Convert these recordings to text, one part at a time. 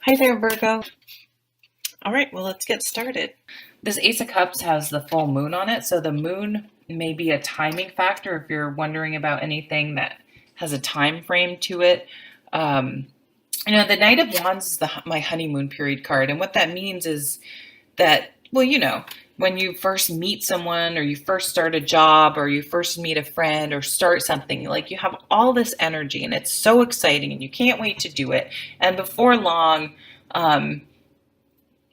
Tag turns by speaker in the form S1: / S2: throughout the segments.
S1: Hi there, Virgo. All right, well, let's get started. This Ace of Cups has the full moon on it, so the moon may be a timing factor if you're wondering about anything that has a time frame to it. Um, the Knight of Wands is my honeymoon period card, and what that means is that, well, when you first meet someone or you first start a job or you first meet a friend or start something, like you have all this energy and it's so exciting and you can't wait to do it. And before long, um,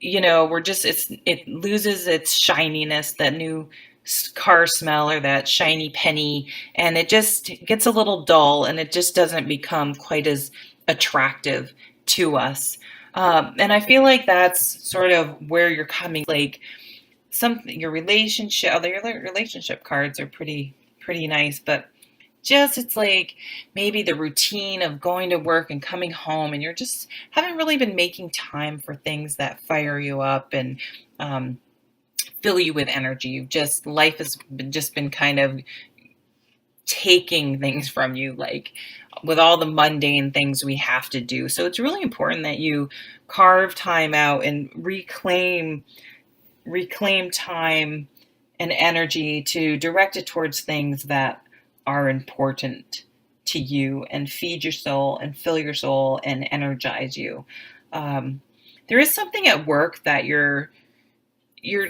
S1: it loses its shininess, that new car smell or that shiny penny, and it just gets a little dull and it just doesn't become quite as attractive to us. And I feel like that's sort of where you're coming, like your relationship, although your relationship cards are pretty nice, but just it's like maybe the routine of going to work and coming home, and you're just haven't really been making time for things that fire you up and um, fill you with energy. Life has just been kind of taking things from you, like with all the mundane things we have to do. So it's really important that you carve time out and reclaim time and energy to direct it towards things that are important to you and feed your soul and fill your soul and energize you. Um, there is something at work that you're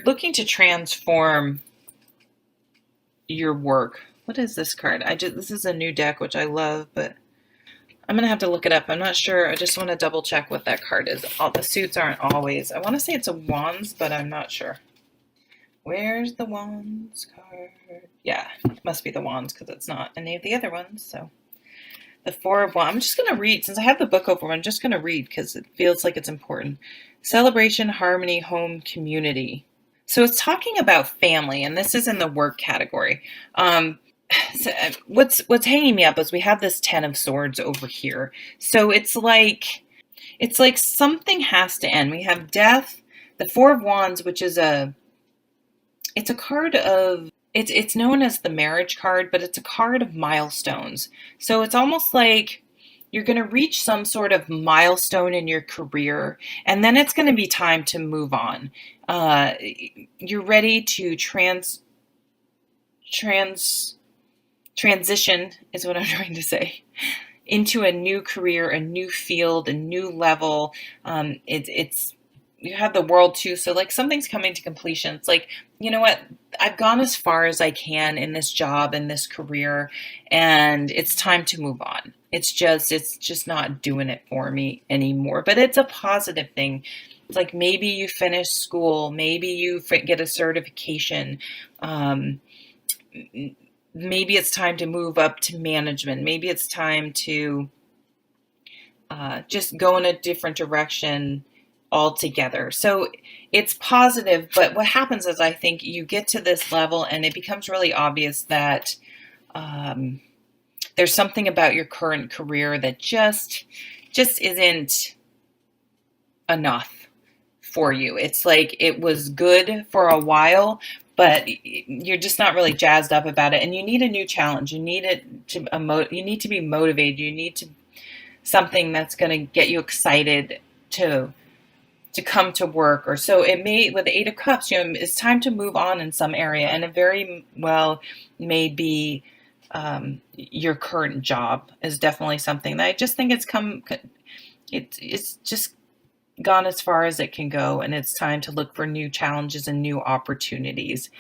S1: looking to transform your work. What is this card? This is a new deck which I love, but I'm gonna have to look it up. I'm not sure. I just want to double check what that card is. All the suits aren't always. I want to say it's a wands, but I'm not sure. Where's the wands card? Yeah, it must be the wands because it's not any of the other ones. So the four of wands. I'm just going to read. Since I have the book open, I'm just going to read because it feels like it's important. Celebration, harmony, home, community. So it's talking about family, and this is in the work category. So what's hanging me up is we have this 10 of swords over here. So it's like something has to end. We have death, the four of wands, which is it's a card of it's known as the marriage card, but it's a card of milestones. So it's almost like you're going to reach some sort of milestone in your career, and then it's going to be time to move on. You're ready to transition is what I'm trying to say, into a new career, a new field, a new level. It's you have the world too, so like something's coming to completion. It's like, you know what, I've gone as far as I can in this job, in this career, and it's time to move on. It's just not doing it for me anymore, but it's a positive thing. It's like maybe you finish school, maybe you get a certification, maybe it's time to move up to management, maybe it's time to just go in a different direction altogether. So it's positive, but what happens is I think you get to this level and it becomes really obvious that there's something about your current career that just isn't enough for you. It's like it was good for a while, but you're just not really jazzed up about it, and you need a new challenge. You need you need to be motivated. You need something that's going to get you excited to come to work. Or so it may, with the Eight of Cups, it's time to move on in some area, and it very well may be your current job is definitely something that I just think it's just gone as far as it can go, and it's time to look for new challenges and new opportunities.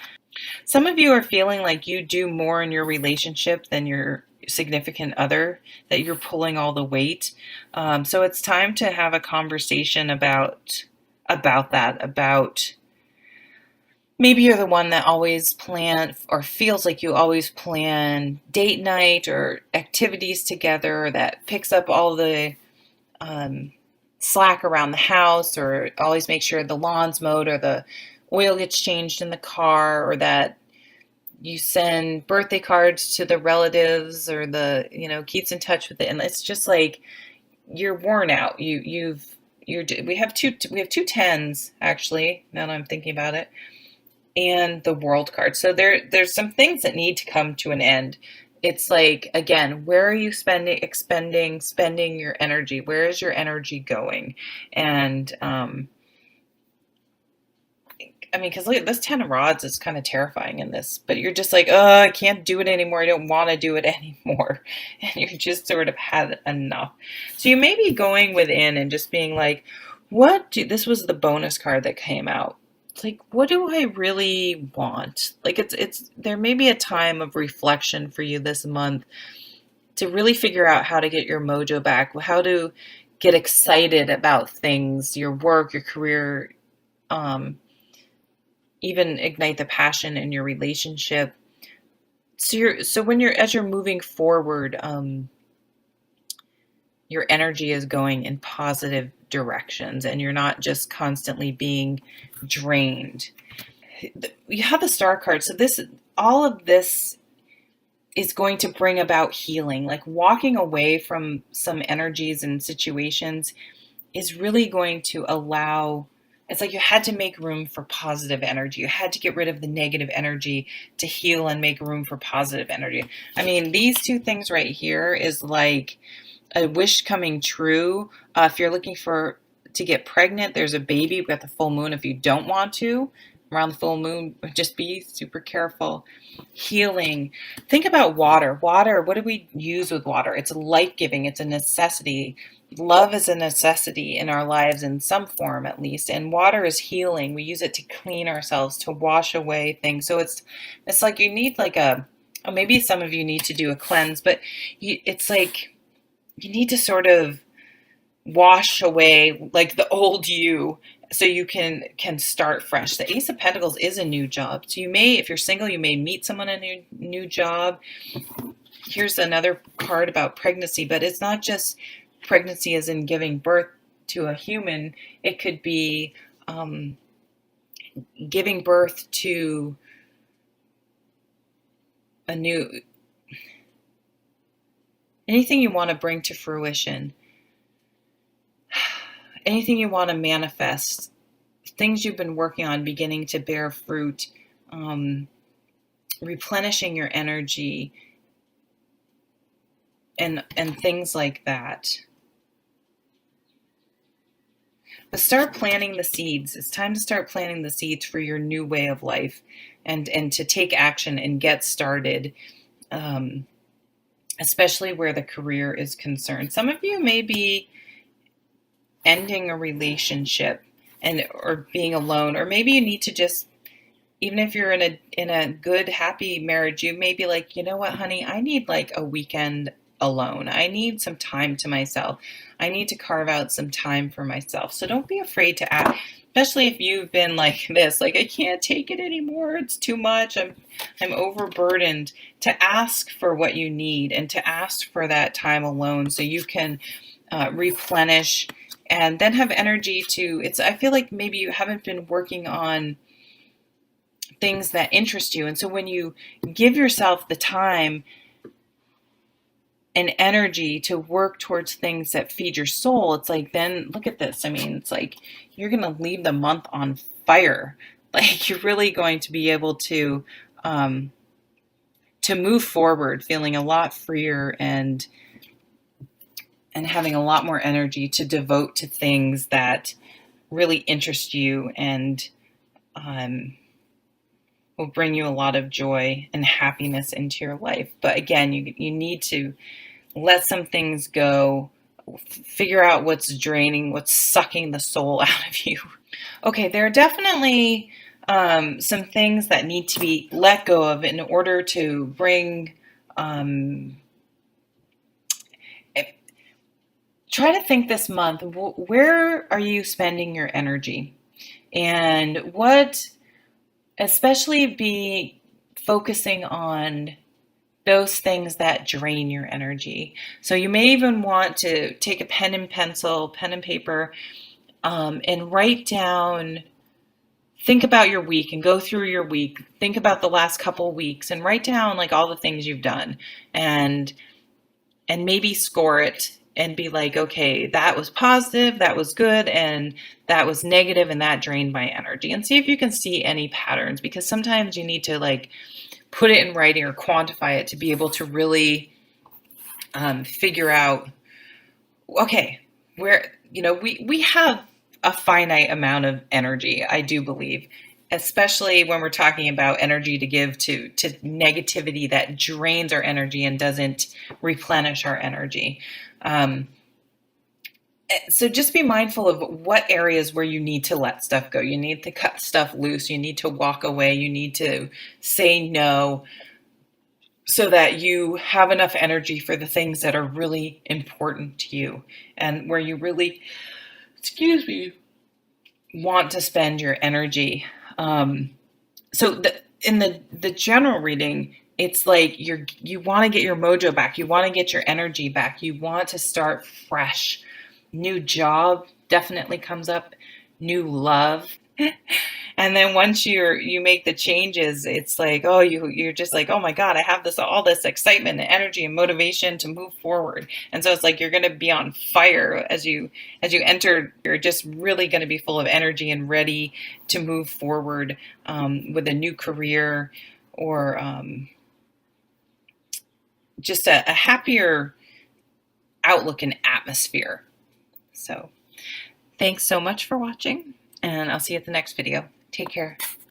S1: Some of you are feeling like you do more in your relationship than your significant other, that you're pulling all the weight. So it's time to have a conversation about that, about maybe you're the one that always plan or feels like you always plan date night or activities together, that picks up all the slack around the house, or always make sure the lawn's mowed or the oil gets changed in the car, or that you send birthday cards to the relatives, or keeps in touch with it. And it's just like you're worn out. We have two tens actually, now that I'm thinking about it, and the world card. So there's some things that need to come to an end. it's like, again, where are you spending your energy? Where is your energy going? And I mean, because look, this 10 of rods is kind of terrifying in this, but you're just like, oh, I can't do it anymore. I don't want to do it anymore. And you're just sort of had enough. So you may be going within and just being like, this was the bonus card that came out. It's like, what do I really want? Like there may be a time of reflection for you this month to really figure out how to get your mojo back, how to get excited about things, your work, your career, even ignite the passion in your relationship. So when as you're moving forward, your energy is going in positive directions and you're not just constantly being drained. You have the star card. So all of this is going to bring about healing. Like walking away from some energies and situations is really going to allow. It's like you had to make room for positive energy. You had to get rid of the negative energy to heal and make room for positive energy. I mean, these two things right here is like a wish coming true. If you're looking to get pregnant, there's a baby. We've got the full moon. If you don't want to, around the full moon, just be super careful. Healing. Think about water. Water, what do we use with water? It's life-giving. It's a necessity. Love is a necessity in our lives in some form, at least. And water is healing. We use it to clean ourselves, to wash away things. So it's like you need like maybe some of you need to do a cleanse, but it's like you need to sort of wash away like the old you so you can start fresh. The Ace of Pentacles is a new job. So if you're single, you may meet someone in a new job. Here's another part about pregnancy, but it's not just pregnancy as in giving birth to a human. It could be giving birth to anything you want to bring to fruition, anything you want to manifest, things you've been working on beginning to bear fruit, replenishing your energy, and things like that. But start planting the seeds. It's time to start planting the seeds for your new way of life and to take action and get started, especially where the career is concerned. Some of you may be ending a relationship or being alone, or maybe you need to just, even if you're in a good, happy marriage, you may be like, you know what, honey, I need like a weekend alone. I need some time to myself. I need to carve out some time for myself. So don't be afraid to ask, especially if you've been like this, like I can't take it anymore. It's too much. I'm overburdened. To ask for what you need and to ask for that time alone so you can replenish and then have energy I feel like maybe you haven't been working on things that interest you. And so when you give yourself the time and energy to work towards things that feed your soul, it's like, then look at this. I mean, it's like you're going to leave the month on fire. Like you're really going to be able to move forward feeling a lot freer and having a lot more energy to devote to things that really interest you and will bring you a lot of joy and happiness into your life. But again, you need to let some things go, figure out what's draining, what's sucking the soul out of you. Okay, there are definitely some things that need to be let go of in order to bring... try to think this month, where are you spending your energy? And especially be focusing on those things that drain your energy. So you may even want to take a pen and paper, and write down, think about your week and go through your week. Think about the last couple weeks and write down like all the things you've done and maybe score it and be like, okay, that was positive, that was good, and that was negative, and that drained my energy. And see if you can see any patterns, because sometimes you need to like put it in writing or quantify it to be able to really figure out, okay, where, we have a finite amount of energy, I do believe, especially when we're talking about energy to give to negativity that drains our energy and doesn't replenish our energy. So just be mindful of what areas where you need to let stuff go. You need to cut stuff loose. You need to walk away. You need to say no so that you have enough energy for the things that are really important to you and where you really, want to spend your energy. So in the general reading, it's like you want to get your mojo back. You want to get your energy back. You want to start fresh. New job definitely comes up. New love. And then once you make the changes, it's like, oh, you're just like, oh my God, I have all this excitement and energy and motivation to move forward. And so it's like you're going to be on fire as you enter. You're just really going to be full of energy and ready to move forward with a new career or just a happier outlook and atmosphere. So thanks so much for watching, and I'll see you at the next video. Take care.